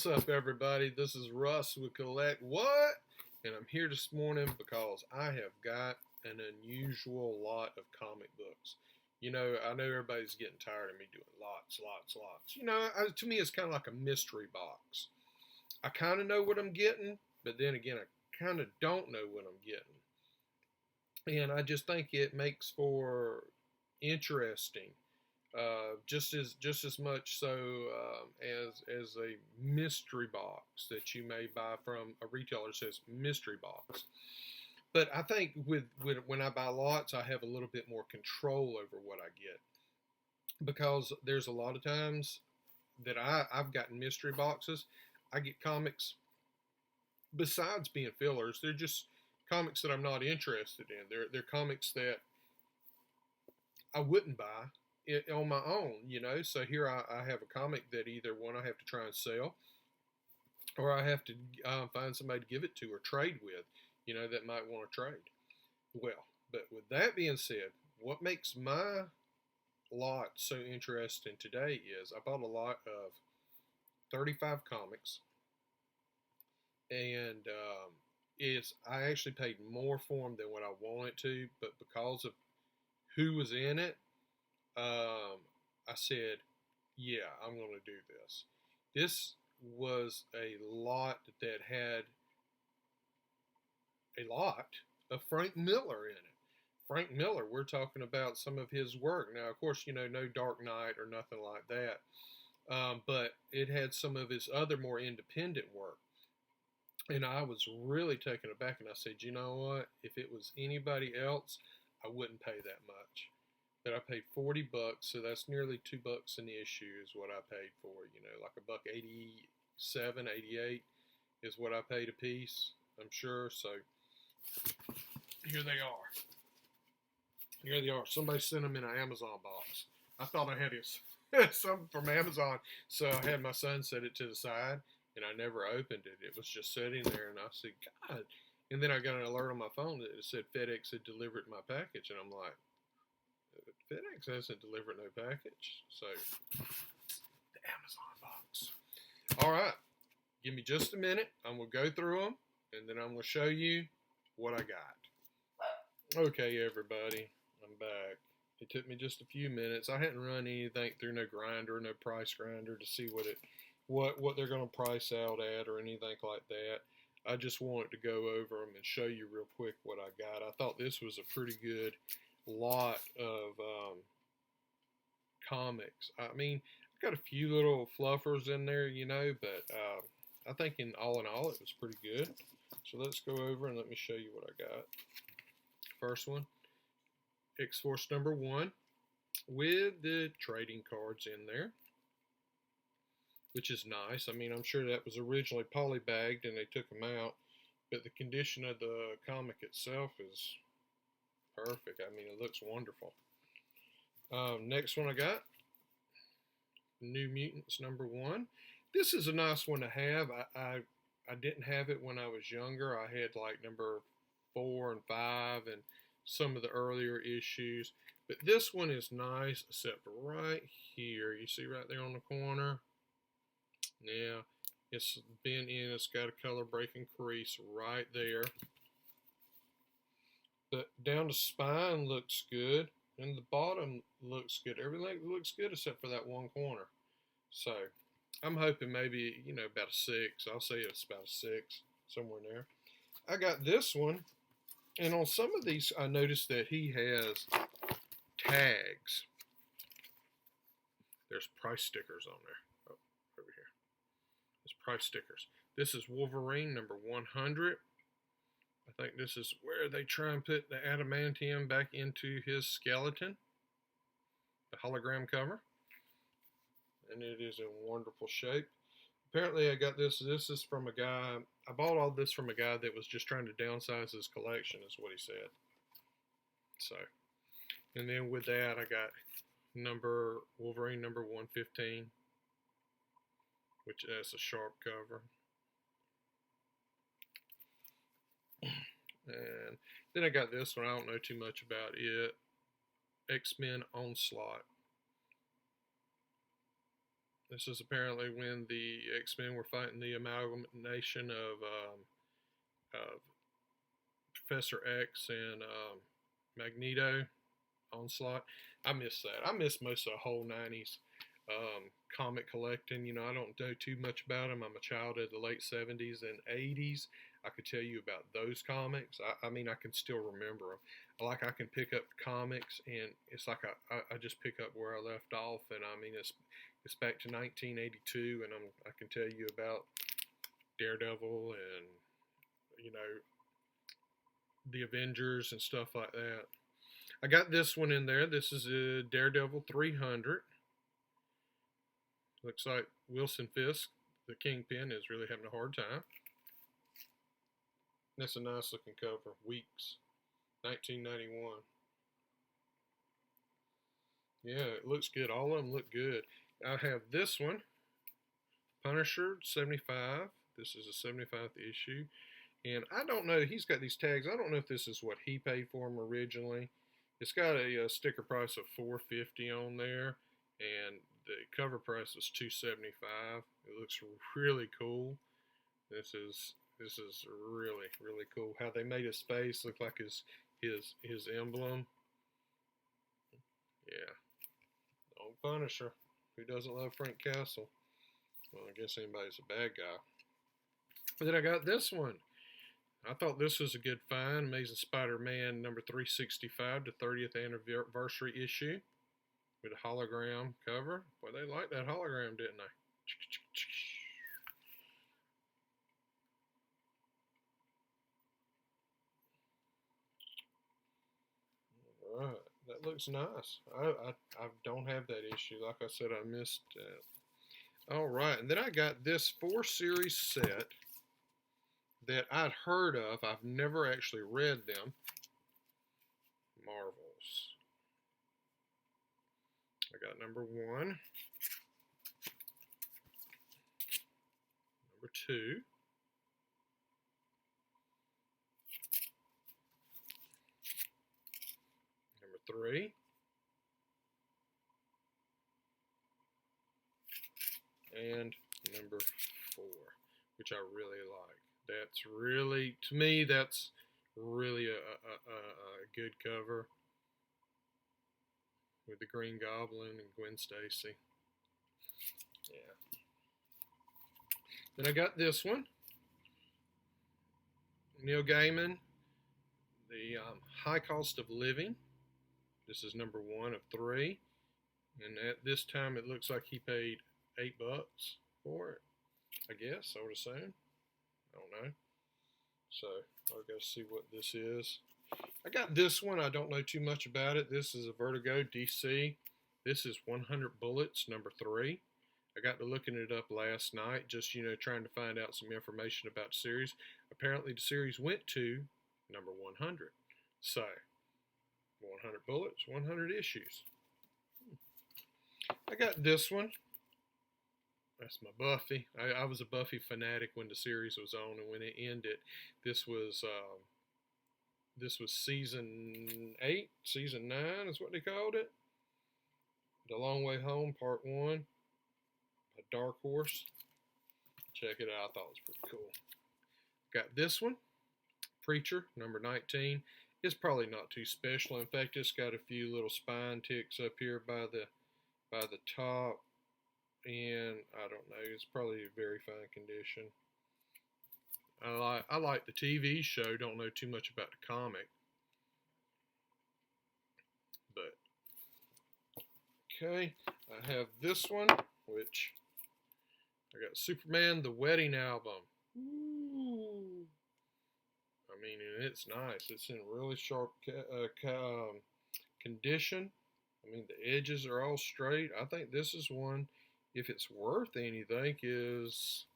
What's up, everybody? This is Russ with Collect What? And I'm here this morning because I have got an unusual lot of comic books. You know, I know everybody's getting tired of me doing lots. You know, to me, it's kind of like a mystery box. I kind of know what I'm getting, but then again, I kind of don't know what I'm getting. And I just think it makes for interesting. Just as much so as a mystery box that you may buy from a retailer that says mystery box. But I think with when I buy lots, I have a little bit more control over what I get, because there's a lot of times that I've gotten mystery boxes. I get comics besides being fillers. They're just comics that I'm not interested in. They're comics that I wouldn't buy on my own, you know. So here I have a comic that either one I have to try and sell, or I have to find somebody to give it to or trade with, you know, that might want to trade. Well, but with that being said, what makes my lot so interesting today is I bought a lot of 35 comics, and I actually paid more for them than what I wanted to, but because of who was in it, I said, yeah, I'm going to do this. This was a lot that had a lot of Frank Miller in it. Frank Miller, we're talking about some of his work. Now, of course, you know, no Dark Knight or nothing like that. But it had some of his other more independent work. And I was really taken aback, and I said, you know what? If it was anybody else, I wouldn't pay that much. But I paid $40, so that's nearly $2 an issue is what I paid for. You know, like $1.87, 88 is what I paid a piece, I'm sure. So here they are. Here they are. Somebody sent them in an Amazon box. I thought I had something from Amazon, so I had my son set it to the side, and I never opened it. It was just sitting there, and I said, God. And then I got an alert on my phone that it said FedEx had delivered my package, and I'm like, FedEx hasn't delivered no package. So, the Amazon box. All right. Give me just a minute. I'm going to go through them, and then I'm going to show you what I got. Okay, everybody. I'm back. It took me just a few minutes. I hadn't run anything through no grinder, no price grinder to see what they're going to price out at or anything like that. I just wanted to go over them and show you real quick what I got. I thought this was a pretty good lot of comics. I mean, I've got a few little fluffers in there, you know, but I think in all, it was pretty good. So let's go over and let me show you what I got. First one, X-Force number 1 with the trading cards in there, which is nice. I mean, I'm sure that was originally polybagged and they took them out, but the condition of the comic itself is perfect. I mean, it looks wonderful. Next one I got, New Mutants number 1. This is a nice one to have. I didn't have it when I was younger. I had like number 4 and 5 and some of the earlier issues. But this one is nice, except right here. You see right there on the corner? Yeah, it's been in. It's got a color breaking crease right there. But down the spine looks good, and the bottom looks good. Everything looks good except for that one corner. So I'm hoping maybe, you know, about a 6. I'll say it's about a 6, somewhere in there. I got this one, and on some of these I noticed that he has tags. There's price stickers on there. Oh, over here. There's price stickers. This is Wolverine number 100. I think this is where they try and put the adamantium back into his skeleton. The hologram cover. And it is in wonderful shape. Apparently I got this. This is from a guy. I bought all this from a guy that was just trying to downsize his collection, is what he said. So, and then with that I got Wolverine number 115, which has a sharp cover. And then I got this one. I don't know too much about it. X-Men Onslaught. This is apparently when the X-Men were fighting the amalgamation of Professor X and Magneto, Onslaught. I miss that. I miss most of the whole 90s comic collecting. You know, I don't know too much about them. I'm a child of the late 70s and 80s. I could tell you about those comics. I mean, I can still remember them. Like, I can pick up comics, and it's like I just pick up where I left off. And I mean, it's back to 1982, and I can tell you about Daredevil and, you know, the Avengers and stuff like that. I got this one in there. This is a Daredevil 300. Looks like Wilson Fisk, the Kingpin, is really having a hard time. That's a nice looking cover. Weeks, 1991. Yeah, it looks good. All of them look good. I have this one, Punisher 75. This is a 75th issue. And I don't know, he's got these tags. I don't know if this is what he paid for them originally. It's got a sticker price of $4.50 on there, and the cover price is $2.75. It looks really cool. This is really, really cool. How they made his face look like his emblem. Yeah. Old Punisher. Who doesn't love Frank Castle? Well, I guess anybody's a bad guy. But then I got this one. I thought this was a good find. Amazing Spider-Man number 365, the 30th anniversary issue with a hologram cover. Boy, they liked that hologram, didn't they? All right, that looks nice. I don't have that issue. Like I said, I missed that. All right, and then I got this 4-series set that I'd heard of. I've never actually read them. Marvels. I got number 1, number 2, number 3, and number 4, which I really like. That's really, to me, that's really a good cover with the Green Goblin and Gwen Stacy. Yeah. Then I got this one, Neil Gaiman, The High Cost of Living. This is number 1 of 3, and at this time it looks like he paid $8 for it. I guess I would assume. I don't know. So I've got to see what this is. I got this one. I don't know too much about it. This is a Vertigo DC. This is 100 Bullets, number 3. I got to looking it up last night, just, you know, trying to find out some information about the series. Apparently the series went to number 100. So, 100 Bullets, 100 issues. I got this one. That's my Buffy. I was a Buffy fanatic when the series was on, and when it ended, this was season 8, season 9 is what they called it. The Long Way Home, part 1, a Dark Horse. Check it out. I thought it was pretty cool. Got this one, Preacher, number 19. It's probably not too special. In fact, it's got a few little spine ticks up here by the top. And I don't know, it's probably a very fine condition. I like the TV show, don't know too much about the comic. But okay, I have this one, which I got Superman the Wedding Album. Ooh. I mean, it's nice. It's in really sharp condition. I mean, the edges are all straight. I think this is one, if it's worth anything, is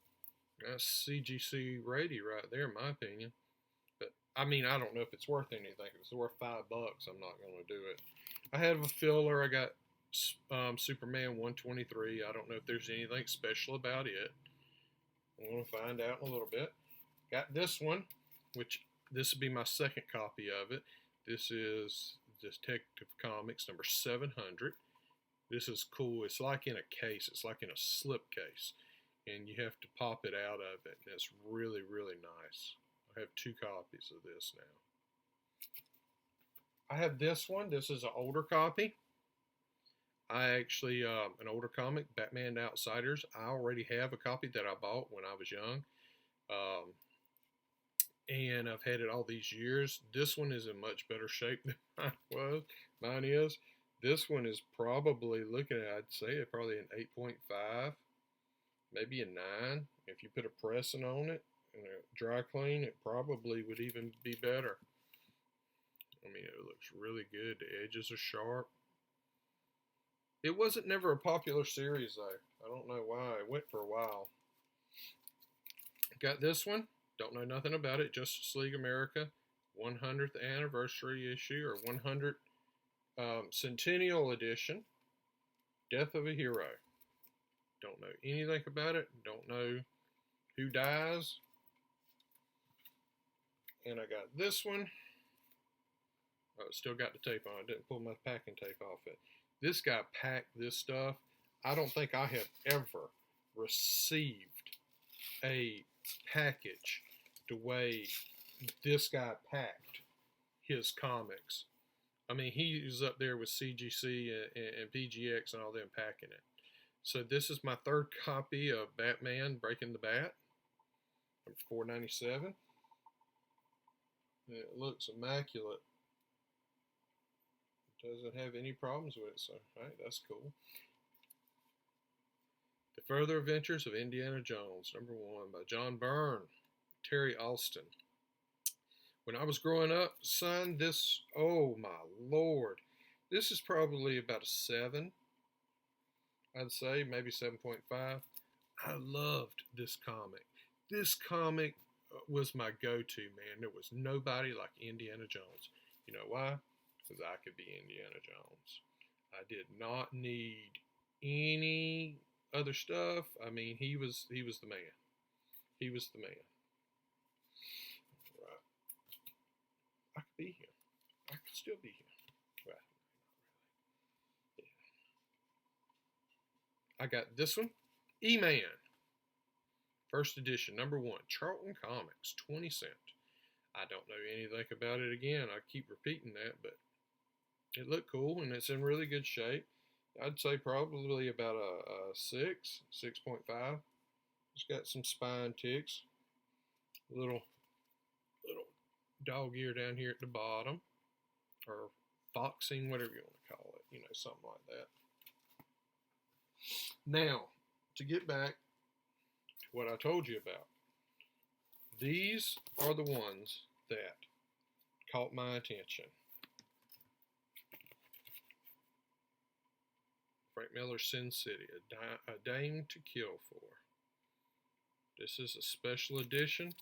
that's CGC Rady right there, in my opinion. But I mean, I don't know if it's worth anything. If it's worth $5, I'm not going to do it. I have a filler. I got Superman 123. I don't know if there's anything special about it. I'm going to find out in a little bit. Got this one, which this will be my second copy of it. This is Detective Comics number 700. This is cool. It's like in a case. It's like in a slip case. And you have to pop it out of it. And it's really, really nice. I have 2 copies of this now. I have this one. This is an older copy. I actually, an older comic, Batman Outsiders. I already have a copy that I bought when I was young. And I've had it all these years. This one is in much better shape than mine is. This one is probably, looking at, I'd say it probably an 8.5, maybe a 9. If you put a pressing on it and a dry clean, it probably would even be better. I mean, it looks really good. The edges are sharp. It wasn't never a popular series, though. I don't know why. It went for a while. Got this one. Don't know nothing about it. Justice League America 100th anniversary issue, or 100 Centennial Edition, Death of a Hero. Don't know anything about it. Don't know who dies. And I got this one. Oh, still got the tape on. I didn't pull my packing tape off it. This guy packed this stuff. I don't think I have ever received a package the way this guy packed his comics. I mean, he was up there with CGC and PGX and all them packing it. So this is my 3rd copy of Batman Breaking the Bat, number 497. It looks immaculate. Doesn't have any problems with it, so right, that's cool. The Further Adventures of Indiana Jones, number 1, by John Byrne, Terry Alston. When I was growing up, son, this, oh my lord, this is probably about a 7, I'd say, maybe 7.5. I loved this comic. This comic was my go-to, man. There was nobody like Indiana Jones. You know why? Because I could be Indiana Jones. I did not need any other stuff. I mean, he was the man. He was the man. Right. I could be him. I could still be him. Well, yeah. I got this one, E-Man, 1st edition, number 1, Charlton Comics, 20 cents. I don't know anything about it again. I keep repeating that, but it looked cool, and it's in really good shape. I'd say probably about a 6.5. It's got some spine ticks. Little dog ear down here at the bottom. Or foxing, whatever you want to call it. You know, something like that. Now, to get back to what I told you about. These are the ones that caught my attention. Frank Miller's Sin City, a Dame to Kill For. This is a special edition.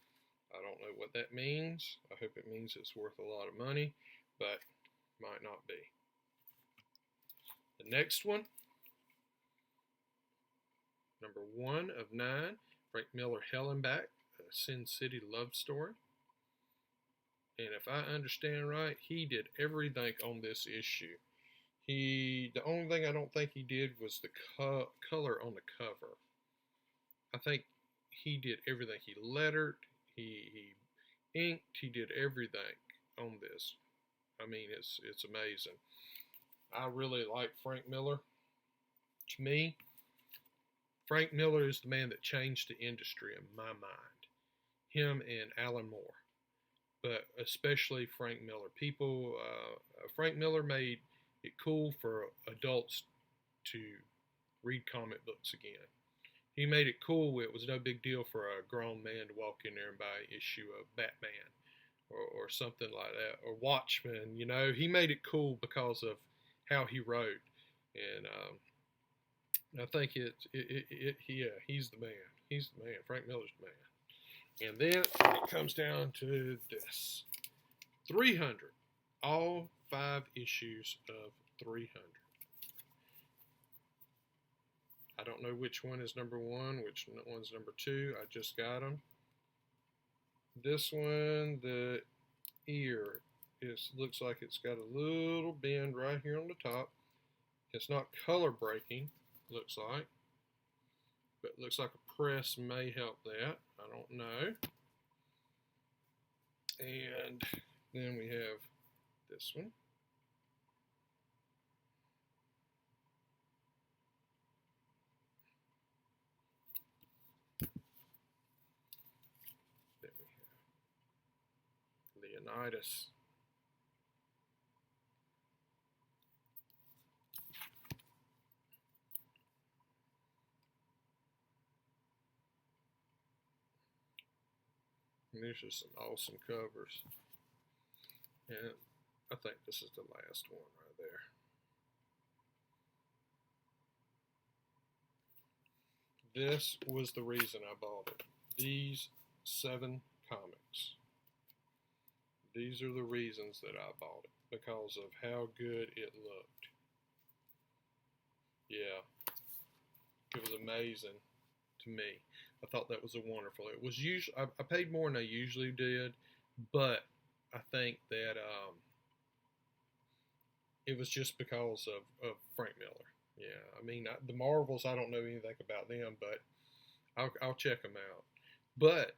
I don't know what that means. I hope it means it's worth a lot of money, but might not be. The next one, number 1 of 9, Frank Miller, Hell and Back, a Sin City love story. And if I understand right, he did everything on this issue. The only thing I don't think he did was the color on the cover. I think he did everything. He lettered, he inked, he did everything on this. I mean, it's amazing. I really like Frank Miller. To me, Frank Miller is the man that changed the industry in my mind. Him and Alan Moore. But especially Frank Miller. Frank Miller made it cool for adults to read comic books again. He made it cool. It was no big deal for a grown man to walk in there and buy an issue of Batman or something like that, or Watchmen. You know, he made it cool because of how he wrote, and I think he's the man. He's the man. Frank Miller's the man. And then it comes down to this: 300, all 5 issues of 300. I don't know which one is number 1, which one's number 2. I just got them. This one, the ear, looks like it's got a little bend right here on the top. It's not color breaking, looks like. But it looks like a press may help that. I don't know. And then we have this one. Then we have Leonidas. And these are some awesome covers. And I think this is the last one right there. This was the reason I bought it. These 7 comics. These are the reasons that I bought it. Because of how good it looked. Yeah. It was amazing to me. I thought that was a wonderful. It was usually I paid more than I usually did, but I think that it was just because of Frank Miller. Yeah, I mean the Marvels. I don't know anything about them, but I'll check them out. But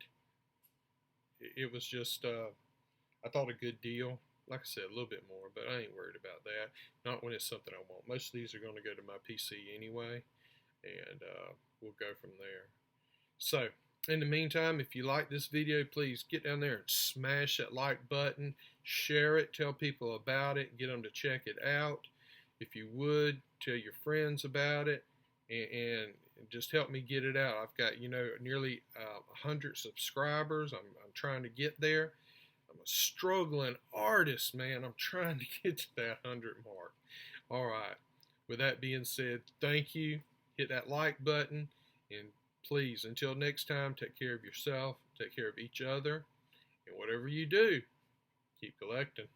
it was just I thought a good deal. Like I said, a little bit more, but I ain't worried about that. Not when it's something I want. Most of these are going to go to my PC anyway, and we'll go from there. So, in the meantime, if you like this video, please get down there and smash that like button, share it, tell people about it, get them to check it out. If you would, tell your friends about it, and just help me get it out. I've got, nearly 100 subscribers. I'm trying to get there. I'm a struggling artist, man. I'm trying to get to that 100 mark. All right. With that being said, thank you. Hit that like button, and please, until next time, take care of yourself, take care of each other, and whatever you do, keep collecting.